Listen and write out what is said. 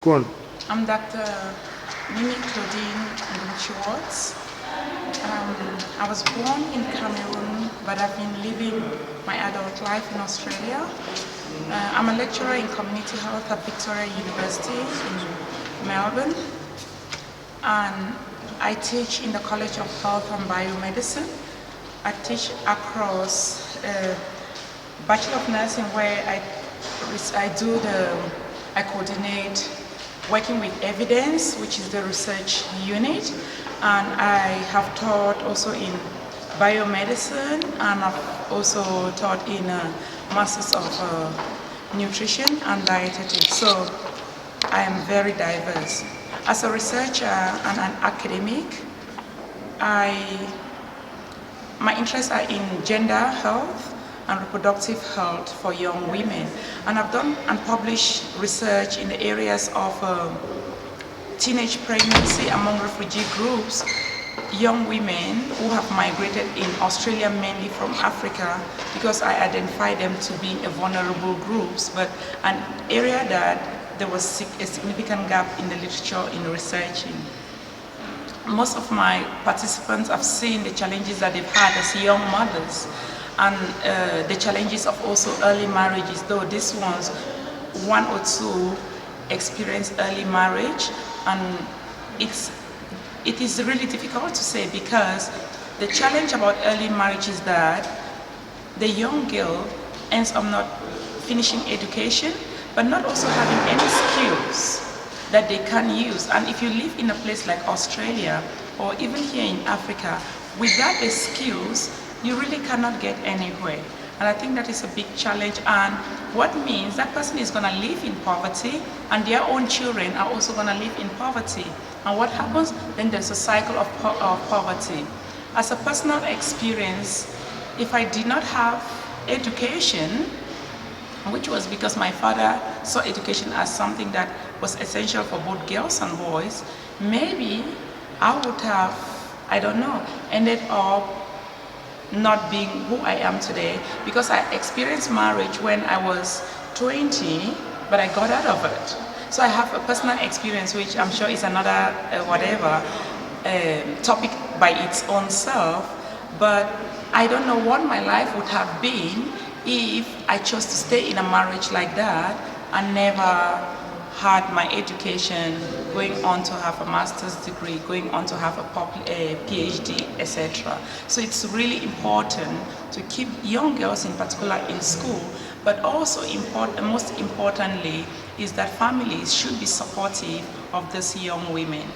Go on. I'm Dr. Mimmie Claudine Ngum. I was born in Cameroon, but I've been living my adult life in Australia. I'm a lecturer in community health at Victoria University in Melbourne, and I teach in the College of Health and Biomedicine. I teach across Bachelor of Nursing, where I coordinate working with evidence, which is the research unit, and I have taught also in biomedicine, and I've also taught in Masters of Nutrition and Dietetics. So I am very diverse. As a researcher and an academic, my interests are in gender health and reproductive health for young women. And I've done and published research in the areas of teenage pregnancy among refugee groups, young women who have migrated in Australia, mainly from Africa, because I identify them to be a vulnerable groups, but an area that there was a significant gap in the literature in researching. Most of my participants have seen the challenges that they've had as young mothers, and the challenges of also early marriages, though these ones, one or two experience early marriage, and it is really difficult to say, because the challenge about early marriage is that the young girl ends up not finishing education, but not also having any skills that they can use. And if you live in a place like Australia, or even here in Africa, without the skills, you really cannot get anywhere. And I think that is a big challenge, and what means that person is going to live in poverty, and their own children are also going to live in poverty. And what happens? Then there's a cycle of poverty. As a personal experience, if I did not have education, which was because my father saw education as something that was essential for both girls and boys, maybe I would have, I don't know, ended up not being who I am today, because I experienced marriage when I was 20, but I got out of it. So I have a personal experience, which I'm sure is another topic by its own self, but I don't know what my life would have been if I chose to stay in a marriage like that and never had my education, going on to have a master's degree, going on to have a PhD, etc. So it's really important to keep young girls in particular in school, but also most importantly is that families should be supportive of these young women.